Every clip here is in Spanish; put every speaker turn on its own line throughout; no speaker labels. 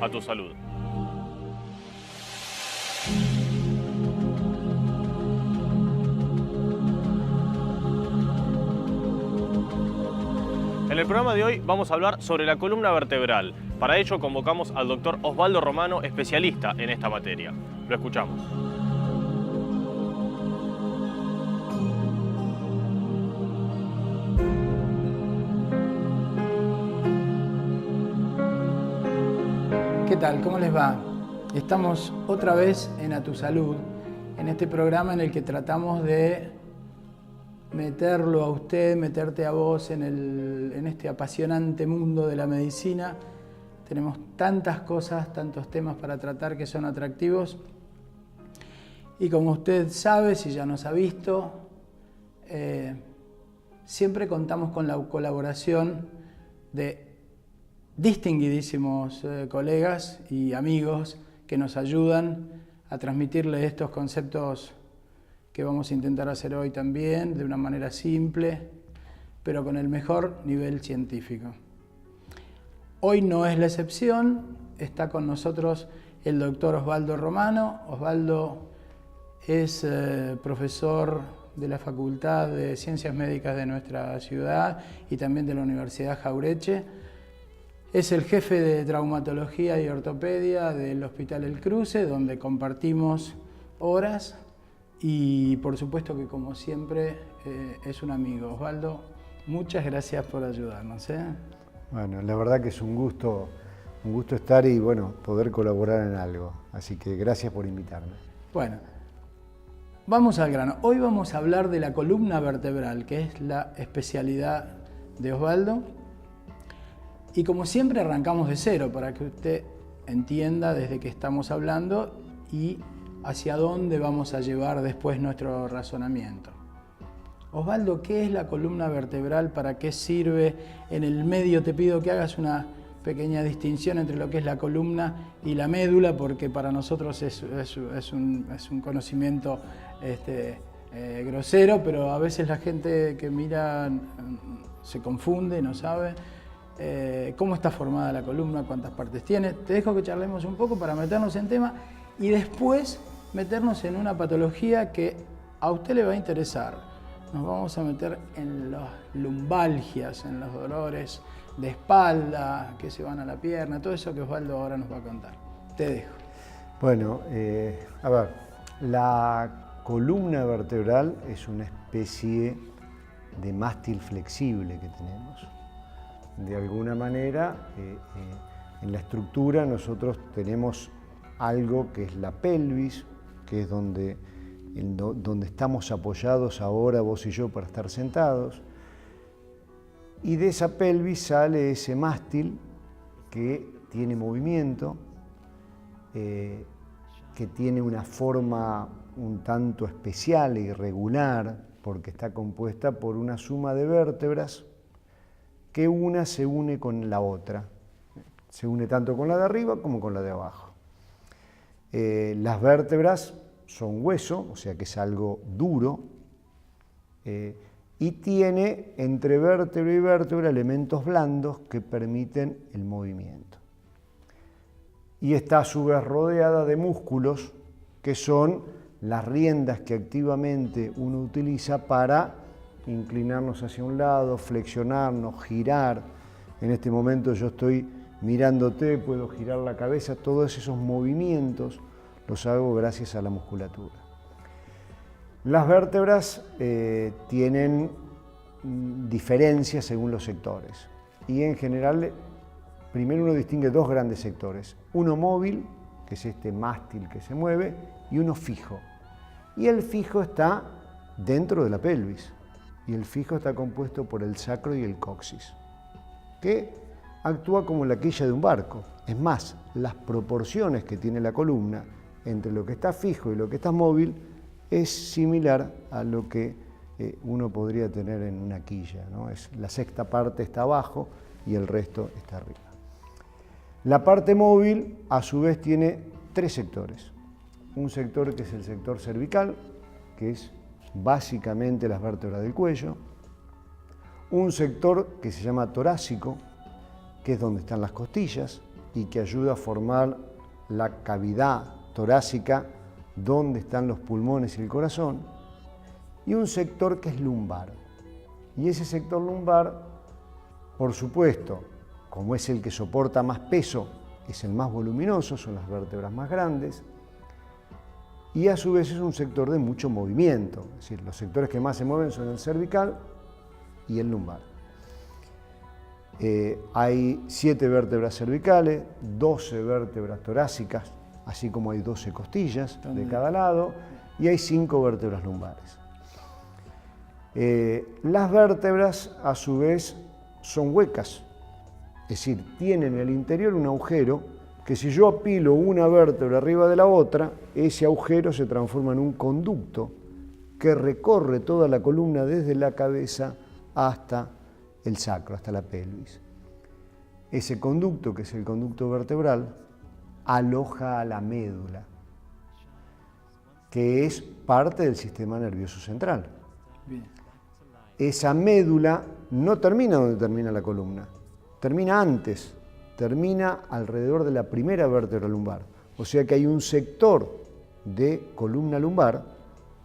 a tu salud. En el programa de hoy vamos a hablar sobre la columna vertebral. Para ello convocamos al doctor Osvaldo Romano, especialista en esta materia. Lo escuchamos.
¿Qué tal? ¿Cómo les va? Estamos otra vez en A Tu Salud, en este programa en el que tratamos de meterlo a usted, meterte a vos en este apasionante mundo de la medicina. Tenemos tantas cosas, tantos temas para tratar que son atractivos. Y como usted sabe, si ya nos ha visto, siempre contamos con la colaboración de distinguidísimos colegas y amigos que nos ayudan a transmitirle estos conceptos que vamos a intentar hacer hoy también, de una manera simple, pero con el mejor nivel científico. Hoy no es la excepción, está con nosotros el doctor Osvaldo Romano. Osvaldo es profesor de la Facultad de Ciencias Médicas de nuestra ciudad y también de la Universidad Jauretche. Es el jefe de traumatología y ortopedia del Hospital El Cruce, donde compartimos horas. Y por supuesto que, como siempre, es un amigo. Osvaldo, muchas gracias por ayudarnos.
Bueno, la verdad que es un gusto estar y bueno, poder colaborar en algo. Así que gracias por invitarme.
Bueno, vamos al grano. Hoy vamos a hablar de la columna vertebral, que es la especialidad de Osvaldo. Y como siempre arrancamos de cero para que usted entienda desde qué estamos hablando y hacia dónde vamos a llevar después nuestro razonamiento. Osvaldo, ¿qué es la columna vertebral? ¿Para qué sirve? En el medio te pido que hagas una pequeña distinción entre lo que es la columna y la médula, porque para nosotros es un conocimiento grosero, pero a veces la gente que mira se confunde, no sabe. ¿Cómo está formada la columna? ¿Cuántas partes tiene? Te dejo que charlemos un poco para meternos en tema y después meternos en una patología que a usted le va a interesar. Nos vamos a meter en las lumbalgias, en los dolores de espalda que se van a la pierna, todo eso que Osvaldo ahora nos va a contar. Te dejo.
Bueno, a ver, la columna vertebral es una especie de mástil flexible que tenemos. De alguna manera, en la estructura nosotros tenemos algo que es la pelvis, que es donde estamos apoyados ahora vos y yo para estar sentados. Y de esa pelvis sale ese mástil que tiene movimiento, que tiene una forma un tanto especial e irregular, porque está compuesta por una suma de vértebras que una se une con la otra. Se une tanto con la de arriba como con la de abajo. Las vértebras son hueso, o sea que es algo duro, y tiene entre vértebra y vértebra elementos blandos que permiten el movimiento. Y está a su vez rodeada de músculos que son las riendas que activamente uno utiliza para inclinarnos hacia un lado, flexionarnos, girar. En este momento yo estoy mirándote, puedo girar la cabeza, todos esos movimientos los hago gracias a la musculatura. Las vértebras tienen diferencias según los sectores y en general primero uno distingue dos grandes sectores, uno móvil, que es este mástil que se mueve, y uno fijo. Y el fijo está dentro de la pelvis y el fijo está compuesto por el sacro y el coxis, que actúa como la quilla de un barco. Es más, las proporciones que tiene la columna entre lo que está fijo y lo que está móvil es similar a lo que uno podría tener en una quilla, ¿no? La sexta parte está abajo y el resto está arriba. La parte móvil, a su vez, tiene tres sectores. Un sector que es el sector cervical, que es básicamente las vértebras del cuello. Un sector que se llama torácico, que es donde están las costillas. y que ayuda a formar la cavidad torácica donde están los pulmones y el corazón, y un sector que es lumbar. Y ese sector lumbar, por supuesto, como es el que soporta más peso, es el más voluminoso, son las vértebras más grandes, y a su vez es un sector de mucho movimiento. Es decir, los sectores que más se mueven son el cervical y el lumbar. Hay 7 vértebras cervicales, 12 vértebras torácicas, así como hay 12 costillas de cada lado, y hay 5 vértebras lumbares. Las vértebras, a su vez, son huecas, es decir, tienen en el interior un agujero que si yo apilo una vértebra arriba de la otra, ese agujero se transforma en un conducto que recorre toda la columna desde la cabeza hasta el sacro, hasta la pelvis. Ese conducto, que es el conducto vertebral, aloja a la médula, que es parte del sistema nervioso central.
Bien.
Esa médula no termina donde termina la columna, termina antes, termina alrededor de la primera vértebra lumbar. O sea que hay un sector de columna lumbar,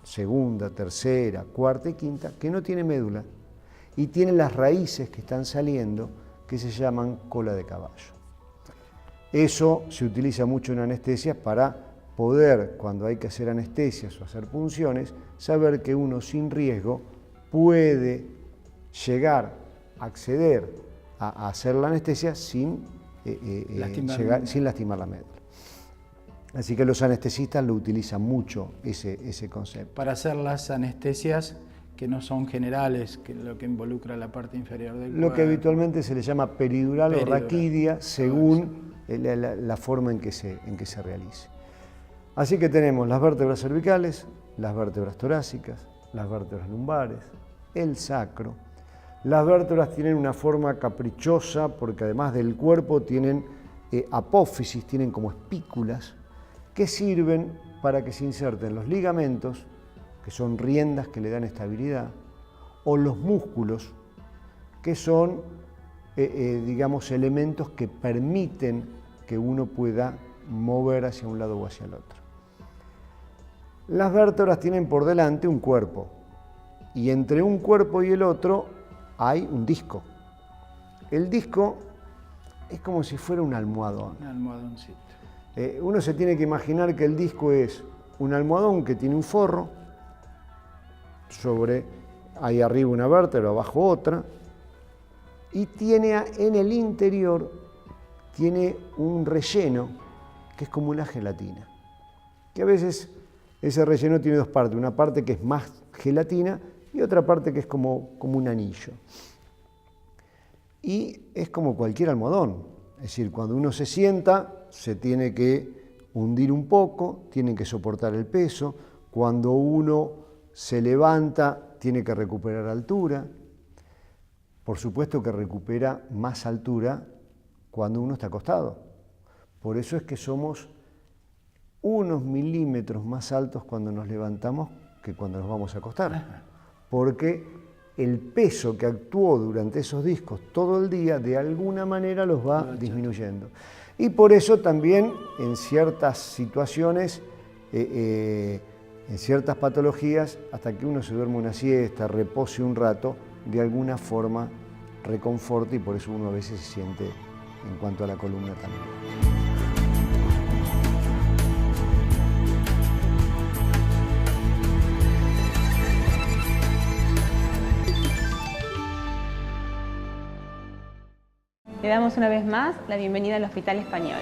segunda, tercera, cuarta y quinta, que no tiene médula y tiene las raíces que están saliendo, que se llaman cola de caballo. Eso se utiliza mucho en anestesias para poder, cuando hay que hacer anestesias o hacer punciones, saber que uno sin riesgo puede llegar a acceder a hacer la anestesia sin lastimar la médula. Así que los anestesistas lo utilizan mucho ese concepto.
Para hacer las anestesias que no son generales, que lo que involucra la parte inferior del cuerpo.
Lo que habitualmente se le llama peridural o raquídea, según la forma en que se realice. Así que tenemos las vértebras cervicales, las vértebras torácicas, las vértebras lumbares, el sacro. Las vértebras tienen una forma caprichosa porque además del cuerpo tienen apófisis, tienen como espículas que sirven para que se inserten los ligamentos, que son riendas que le dan estabilidad, o los músculos, que son, digamos, elementos que permiten que uno pueda mover hacia un lado o hacia el otro. Las vértebras tienen por delante un cuerpo, y entre un cuerpo y el otro hay un disco. El disco es como si fuera un almohadón.
Un almohadoncito.
Uno se tiene que imaginar que el disco es un almohadón que tiene un forro, sobre ahí arriba una vértebra, abajo otra, y tiene en el interior tiene un relleno que es como una gelatina, que a veces ese relleno tiene dos partes, una parte que es más gelatina y otra parte que es como un anillo. Y es como cualquier almohadón, es decir, cuando uno se sienta se tiene que hundir un poco, tiene que soportar el peso, cuando uno se levanta, tiene que recuperar altura. Por supuesto que recupera más altura cuando uno está acostado. Por eso es que somos unos milímetros más altos cuando nos levantamos que cuando nos vamos a acostar. Porque el peso que actuó durante esos discos todo el día, de alguna manera los va disminuyendo. Y por eso también en ciertas situaciones, en ciertas patologías, hasta que uno se duerme una siesta, repose un rato, de alguna forma reconforta y por eso uno a veces se siente en cuanto a la columna también.
Le damos una vez más la bienvenida al Hospital Español.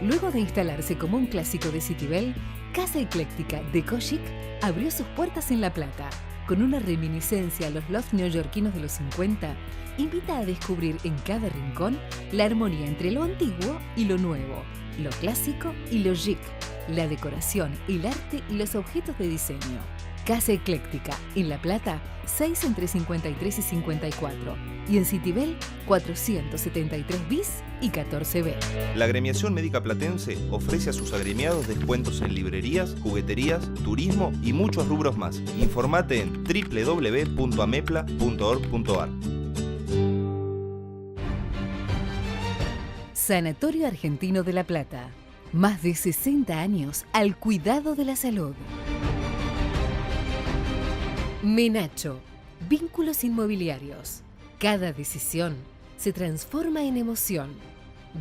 Luego de instalarse como un clásico de Citibel, Casa Ecléctica de Kojic abrió sus puertas en La Plata. Con una reminiscencia a los lofts neoyorquinos de los 50, invita a descubrir en cada rincón la armonía entre lo antiguo y lo nuevo, lo clásico y lo chic, la decoración, el arte y los objetos de diseño. Casa Ecléctica, en La Plata, 6 entre 53 y 54. Y en Citibel, 473 bis y 14B.
La Agremiación Médica Platense ofrece a sus agremiados descuentos en librerías, jugueterías, turismo y muchos rubros más. Informate en www.amepla.org.ar.
Sanatorio Argentino de La Plata. Más de 60 años al cuidado de la salud. Menacho. Vínculos inmobiliarios. Cada decisión se transforma en emoción.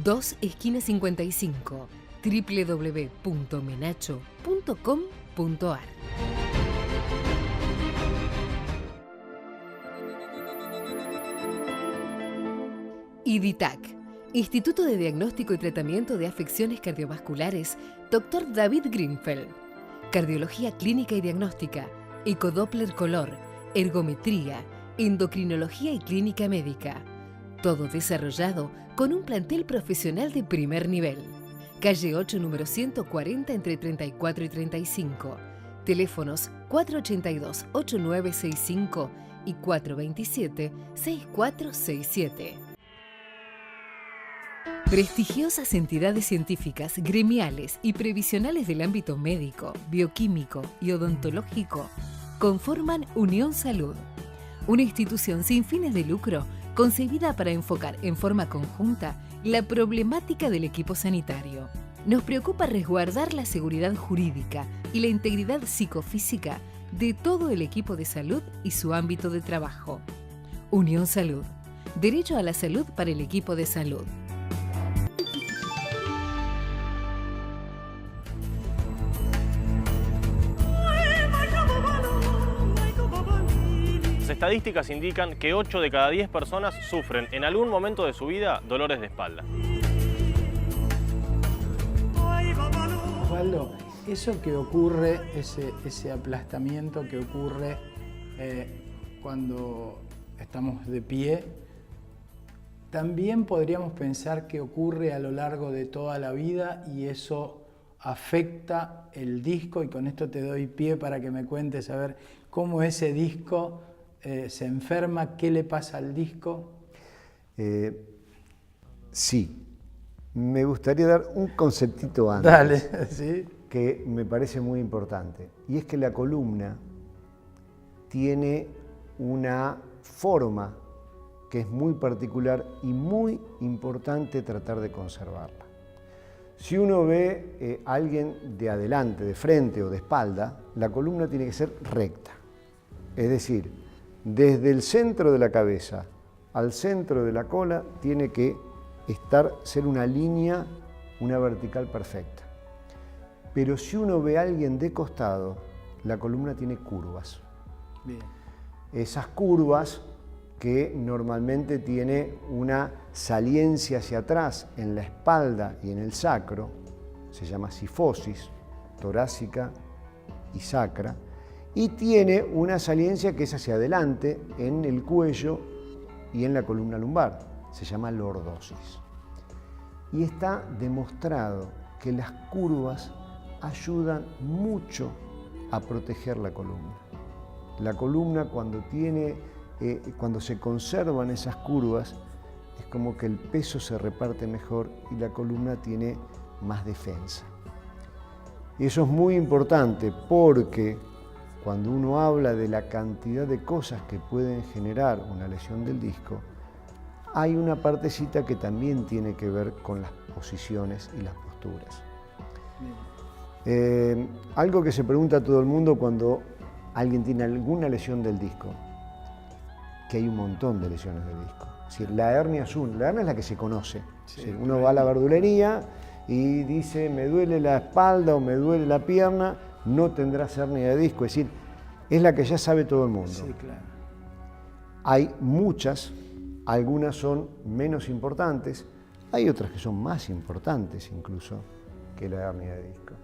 2 esquina 55. www.menacho.com.ar. IDITAC, Instituto de Diagnóstico y Tratamiento de Afecciones Cardiovasculares, Dr. David Greenfeld. Cardiología clínica y diagnóstica, ecodoppler color, ergometría, endocrinología y clínica médica. Todo desarrollado con un plantel profesional de primer nivel. Calle 8, número 140, entre 34 y 35. Teléfonos 482-8965 y 427-6467. Prestigiosas entidades científicas, gremiales y previsionales del ámbito médico, bioquímico y odontológico conforman Unión Salud, una institución sin fines de lucro concebida para enfocar en forma conjunta la problemática del equipo sanitario. Nos preocupa resguardar la seguridad jurídica y la integridad psicofísica de todo el equipo de salud y su ámbito de trabajo. Unión Salud. Derecho a la salud para el equipo de salud.
Las estadísticas indican que 8 de cada 10 personas sufren en algún momento de su vida dolores de espalda.
Osvaldo, eso que ocurre, ese aplastamiento que ocurre cuando estamos de pie, también podríamos pensar que ocurre a lo largo de toda la vida y eso afecta el disco, y con esto te doy pie para que me cuentes a ver cómo ese disco se enferma, qué le pasa al disco.
Sí. Me gustaría dar un conceptito antes.
Dale, ¿sí?
Que me parece muy importante. Y es que la columna tiene una forma que es muy particular y muy importante tratar de conservarla. Si uno ve a alguien de adelante, de frente o de espalda, la columna tiene que ser recta. Es decir, desde el centro de la cabeza al centro de la cola tiene que ser una línea, una vertical perfecta. Pero si uno ve a alguien de costado, la columna tiene curvas.
Bien.
Esas curvas que normalmente tiene una saliencia hacia atrás en la espalda y en el sacro, se llama cifosis torácica y sacra, y tiene una saliencia que es hacia adelante en el cuello y en la columna lumbar, se llama lordosis. Y está demostrado que las curvas ayudan mucho a proteger la columna. La columna cuando se conservan esas curvas, es como que el peso se reparte mejor y la columna tiene más defensa. Y eso es muy importante porque cuando uno habla de la cantidad de cosas que pueden generar una lesión del disco, hay una partecita que también tiene que ver con las posiciones y las posturas. Algo que se pregunta a todo el mundo cuando alguien tiene alguna lesión del disco, que hay un montón de lesiones del disco. Es decir, la hernia es la que se conoce. Sí, es decir, uno va a la verdulería y dice, me duele la espalda o me duele la pierna, no tendrás hernia de disco. Es decir, es la que ya sabe todo el mundo.
Sí, claro.
Hay muchas, algunas son menos importantes, hay otras que son más importantes incluso que la hernia de disco.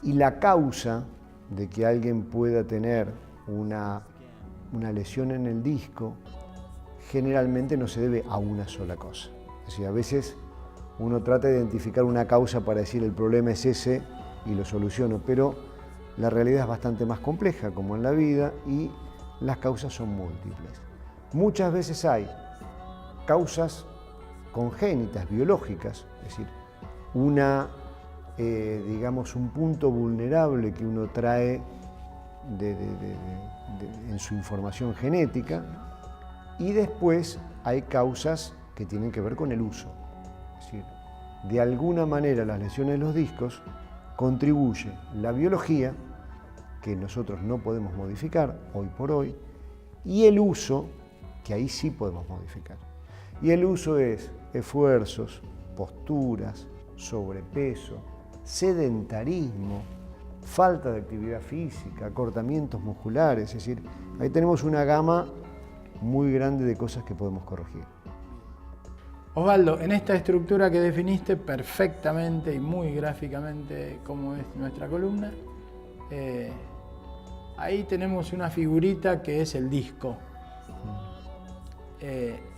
Y la causa de que alguien pueda tener una lesión en el disco generalmente no se debe a una sola cosa. Es decir, a veces uno trata de identificar una causa para decir el problema es ese y lo soluciono, pero la realidad es bastante más compleja, como en la vida, y las causas son múltiples. Muchas veces hay causas congénitas, biológicas, es decir, digamos, un punto vulnerable que uno trae en su información genética, y después hay causas que tienen que ver con el uso. Es decir, de alguna manera las lesiones de los discos contribuye la biología, que nosotros no podemos modificar hoy por hoy, y el uso, que ahí sí podemos modificar. Y el uso es esfuerzos, posturas, sobrepeso, sedentarismo, falta de actividad física, acortamientos musculares, es decir, ahí tenemos una gama muy grande de cosas que podemos corregir.
Osvaldo, en esta estructura que definiste perfectamente y muy gráficamente como es nuestra columna, ahí tenemos una figurita que es el disco.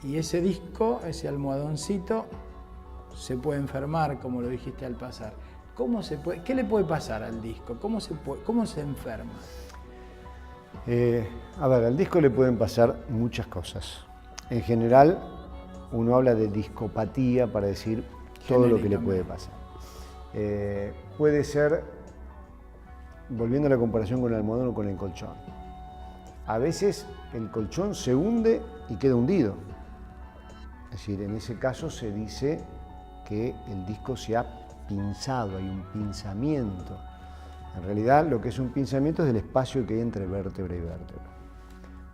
Y ese disco, ese almohadoncito, se puede enfermar, como lo dijiste al pasar. ¿Qué le puede pasar al disco? ¿Cómo se enferma?
A ver, al disco le pueden pasar muchas cosas. En general, uno habla de discopatía para decir todo lo que le puede pasar. Puede ser, volviendo a la comparación con el almohadón o con el colchón, a veces el colchón se hunde y queda hundido. Es decir, en ese caso se dice que el disco se ha pinzado, hay un pinzamiento. En realidad, lo que es un pinzamiento es el espacio que hay entre vértebra y vértebra.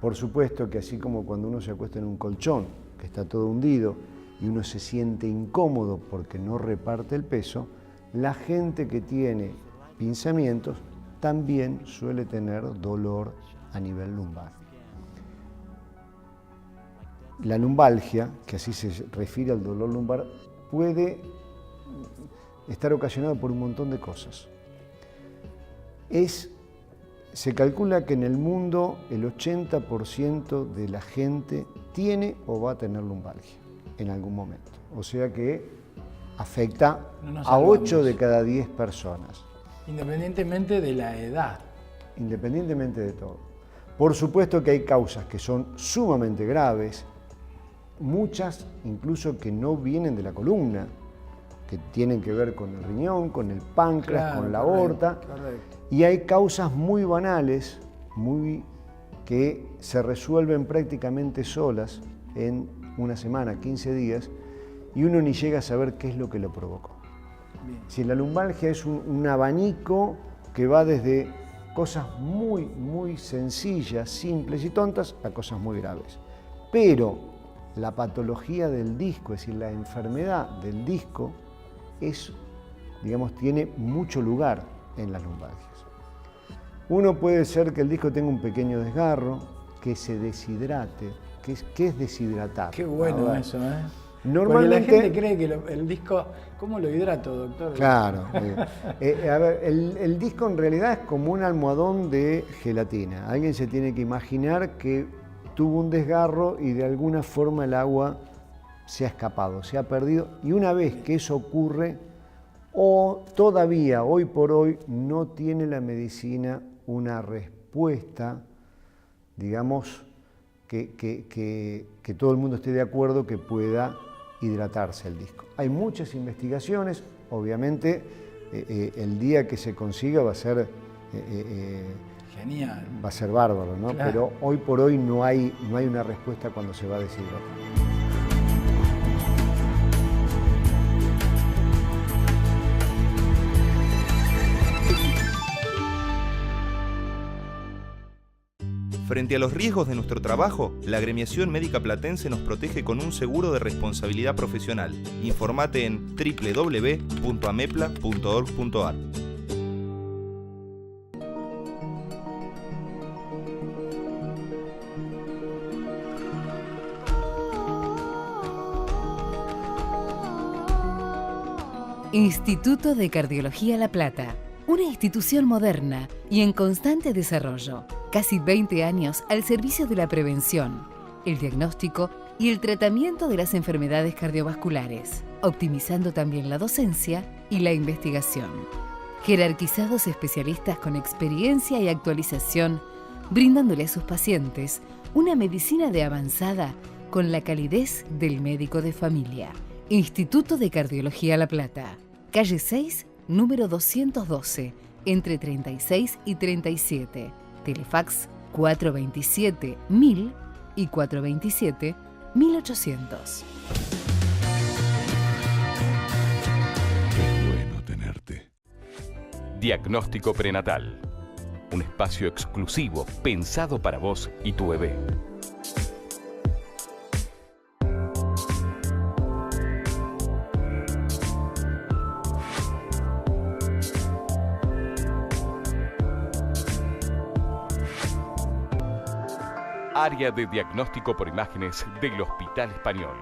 Por supuesto que así como cuando uno se acuesta en un colchón, que está todo hundido, y uno se siente incómodo porque no reparte el peso, la gente que tiene pinzamientos también suele tener dolor a nivel lumbar. La lumbalgia, que así se refiere al dolor lumbar, puede estar ocasionado por un montón de cosas. Se calcula que en el mundo el 80% de la gente tiene o va a tener lumbalgia en algún momento. O sea que afecta a 8 de cada 10 personas.
Independientemente de la edad.
Independientemente de todo. Por supuesto que hay causas que son sumamente graves, muchas incluso que no vienen de la columna, que tienen que ver con el riñón, con el páncreas, con la aorta. Correcto. Y hay causas muy banales, que se resuelven prácticamente solas en una semana, 15 días, y uno ni llega a saber qué es lo que lo provocó. Si la lumbalgia es un abanico que va desde cosas muy, muy sencillas, simples y tontas, a cosas muy graves. Pero la patología del disco, es decir, la enfermedad del disco, tiene mucho lugar en las lumbalgias. Uno puede ser que el disco tenga un pequeño desgarro, que se deshidrate. ¿Qué es deshidratar?
Qué bueno eso, ¿eh?
Normalmente,
porque la gente cree que el disco, ¿cómo lo hidrato, doctor?
Claro. El disco en realidad es como un almohadón de gelatina. Alguien se tiene que imaginar que tuvo un desgarro y de alguna forma el agua se ha escapado, se ha perdido. Y una vez que eso ocurre, todavía hoy por hoy no tiene la medicina una respuesta, digamos, que todo el mundo esté de acuerdo que pueda hidratarse el disco. Hay muchas investigaciones, obviamente el día que se consiga va a ser
genial,
va a ser bárbaro, ¿no?
Claro.
Pero hoy por hoy no hay una respuesta cuando se va a deshidratar.
Frente a los riesgos de nuestro trabajo, la Agremiación Médica Platense nos protege con un seguro de responsabilidad profesional. Informate en www.amepla.org.ar.
Instituto de Cardiología La Plata. Una institución moderna y en constante desarrollo. Casi 20 años al servicio de la prevención, el diagnóstico y el tratamiento de las enfermedades cardiovasculares. optimizando también la docencia y la investigación. Jerarquizados especialistas con experiencia y actualización, brindándole a sus pacientes una medicina de avanzada con la calidez del médico de familia. Instituto de Cardiología La Plata, calle 6, número 212, entre 36 y 37. Telefax 427-1000 y 427-1800.
Qué bueno tenerte. Diagnóstico prenatal. Un espacio exclusivo pensado para vos y tu bebé. Área de diagnóstico por imágenes del Hospital Español.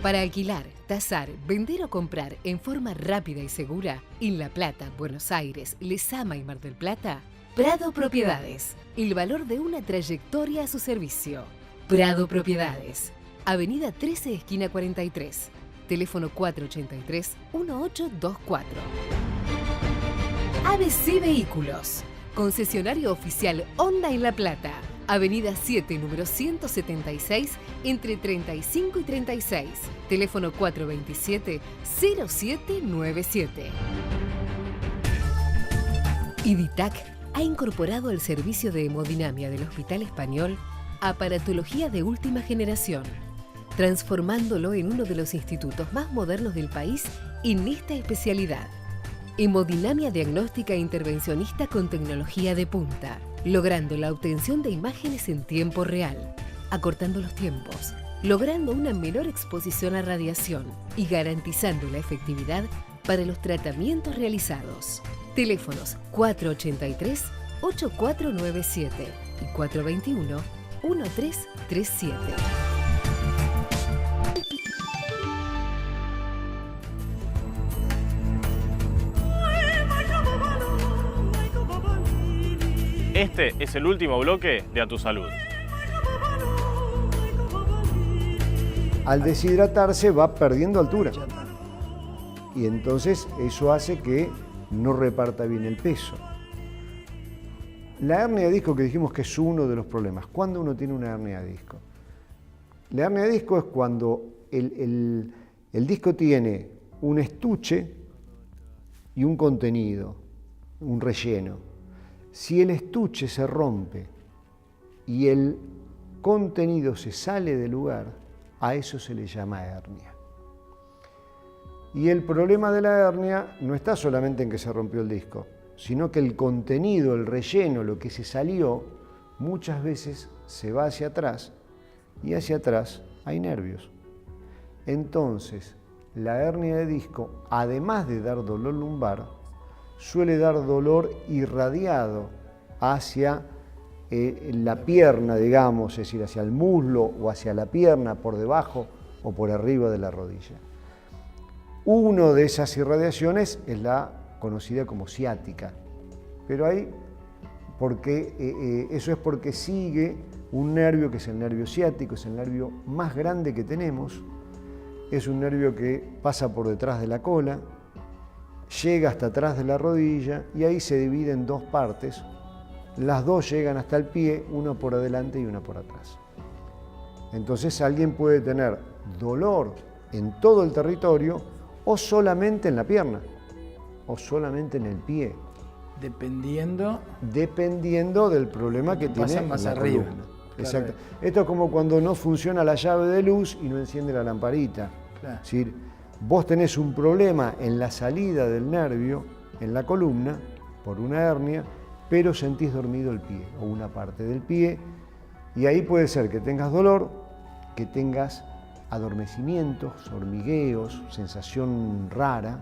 Para alquilar, tasar, vender o comprar en forma rápida y segura en La Plata, Buenos Aires, Lezama y Mar del Plata, Prado Propiedades. El valor de una trayectoria a su servicio. Prado Propiedades. Avenida 13, esquina 43. Teléfono 483-1824. ABC Vehículos. Concesionario oficial Honda en La Plata. Avenida 7, número 176, entre 35 y 36. Teléfono 427-0797. IDITAC ha incorporado el servicio de hemodinamia del Hospital Español aparatología de última generación, transformándolo en uno de los institutos más modernos del país en esta especialidad. Hemodinamia diagnóstica e intervencionista con tecnología de punta, logrando la obtención de imágenes en tiempo real, acortando los tiempos, logrando una menor exposición a radiación y garantizando la efectividad para los tratamientos realizados. Teléfonos 483-8497 y 421-1337.
Este es el último bloque de A Tu Salud.
Al deshidratarse va perdiendo altura y entonces eso hace que no reparta bien el peso. La hernia de disco, que dijimos que es uno de los problemas. ¿Cuándo uno tiene una hernia de disco? La hernia de disco es cuando el disco tiene un estuche y un contenido, un relleno. Si el estuche se rompe y el contenido se sale del lugar, a eso se le llama hernia. Y el problema de la hernia no está solamente en que se rompió el disco, sino que el contenido, el relleno, lo que se salió, muchas veces se va hacia atrás y hacia atrás hay nervios. Entonces, la hernia de disco, además de dar dolor lumbar, suele dar dolor irradiado hacia la pierna, digamos, es decir, hacia el muslo o hacia la pierna, por debajo o por arriba de la rodilla. Una de esas irradiaciones es la conocida como ciática, pero eso es porque sigue un nervio que es el nervio ciático, es el nervio más grande que tenemos, es un nervio que pasa por detrás de la cola, llega hasta atrás de la rodilla y ahí se divide en dos partes. Las dos llegan hasta el pie, una por adelante y una por atrás. Entonces alguien puede tener dolor en todo el territorio o solamente en la pierna o solamente en el pie.
Dependiendo
del problema que tiene en
más
la
arriba.
columna.
Claro.
Exacto. Esto es como cuando no funciona la llave de luz y no enciende la lamparita.
Claro.
Es decir, vos tenés un problema en la salida del nervio, en la columna, por una hernia, pero sentís dormido el pie o una parte del pie, y ahí puede ser que tengas dolor, que tengas adormecimientos, hormigueos, sensación rara,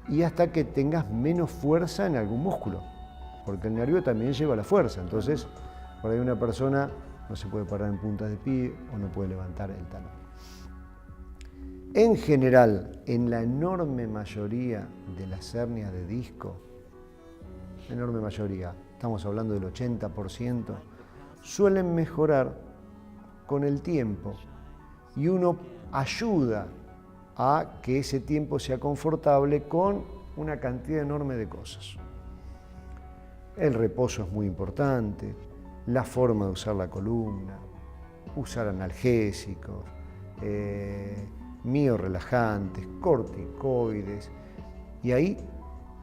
y hasta que tengas menos fuerza en algún músculo, porque el nervio también lleva la fuerza. Entonces, por ahí una persona no se puede parar en puntas de pie o no puede levantar el talón. En general, en la enorme mayoría de las hernias de disco, enorme mayoría, estamos hablando del 80%, suelen mejorar con el tiempo y uno ayuda a que ese tiempo sea confortable con una cantidad enorme de cosas. El reposo es muy importante, la forma de usar la columna, usar analgésicos, miorelajantes, corticoides, y ahí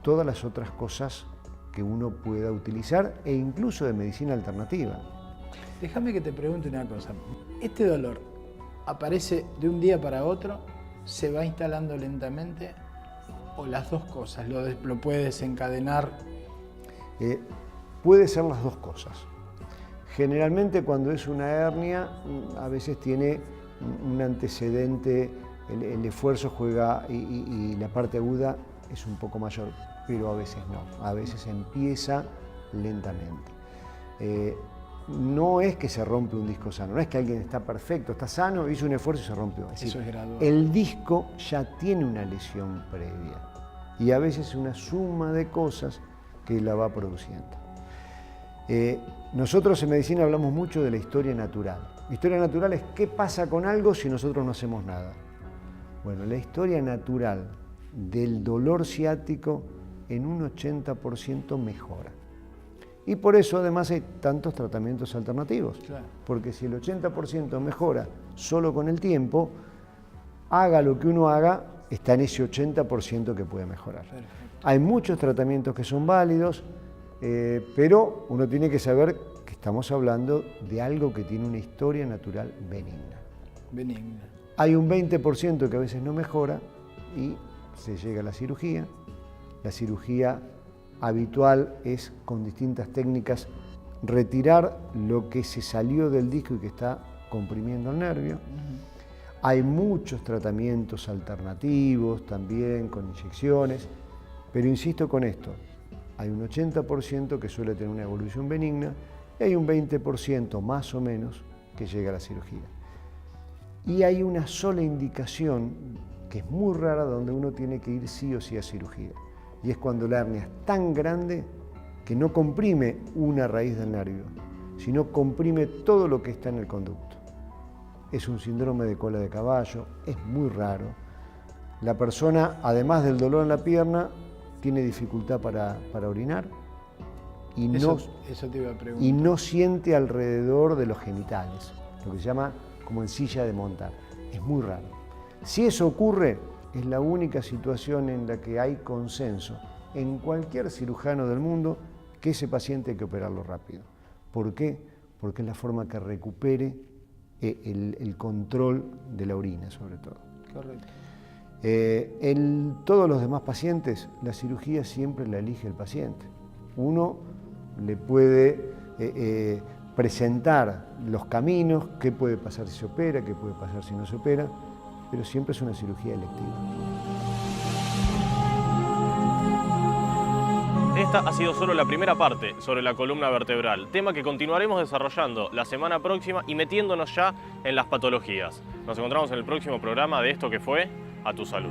todas las otras cosas que uno pueda utilizar e incluso de medicina alternativa.
Déjame que te pregunte una cosa. ¿Este dolor aparece de un día para otro? ¿Se va instalando lentamente? ¿O las dos cosas? ¿Lo puede desencadenar?
Puede ser las dos cosas. Generalmente cuando es una hernia, a veces tiene un antecedente, el esfuerzo juega y la parte aguda es un poco mayor, pero a veces no, a veces empieza lentamente. No es que se rompe un disco sano, no es que alguien está perfecto, está sano, hizo un esfuerzo y se rompió. Es decir,
eso es gradual.
El disco ya tiene una lesión previa y a veces una suma de cosas que la va produciendo. Nosotros en medicina hablamos mucho de la historia natural. La historia natural es qué pasa con algo si nosotros no hacemos nada. Bueno, la historia natural del dolor ciático en un 80% mejora. Y por eso además hay tantos tratamientos alternativos. Claro. Porque si el 80% mejora solo con el tiempo, haga lo que uno haga, está en ese 80% que puede mejorar. Perfecto. Hay muchos tratamientos que son válidos, pero uno tiene que saber que estamos hablando de algo que tiene una historia natural benigna.
Benigna.
Hay un 20% que a veces no mejora y se llega a la cirugía. La cirugía habitual es, con distintas técnicas, retirar lo que se salió del disco y que está comprimiendo el nervio. Hay muchos tratamientos alternativos también con inyecciones, pero insisto con esto, hay un 80% que suele tener una evolución benigna y hay un 20% más o menos que llega a la cirugía. Y hay una sola indicación que es muy rara donde uno tiene que ir sí o sí a cirugía. Y es cuando la hernia es tan grande que no comprime una raíz del nervio, sino comprime todo lo que está en el conducto. Es un síndrome de cola de caballo, es muy raro. La persona, además del dolor en la pierna, tiene dificultad para orinar y
eso te iba a preguntar.
Y no siente alrededor de los genitales, lo que se llama como en silla de montar. Es muy raro. Si eso ocurre, es la única situación en la que hay consenso en cualquier cirujano del mundo que ese paciente hay que operarlo rápido. ¿Por qué? Porque es la forma que recupere el control de la orina, sobre todo.
Correcto.
En todos los demás pacientes, la cirugía siempre la elige el paciente. Uno le puede presentar los caminos, qué puede pasar si se opera, qué puede pasar si no se opera, pero siempre es una cirugía electiva.
Esta ha sido solo la primera parte sobre la columna vertebral, tema que continuaremos desarrollando la semana próxima y metiéndonos ya en las patologías. Nos encontramos en el próximo programa de esto que fue A Tu Salud.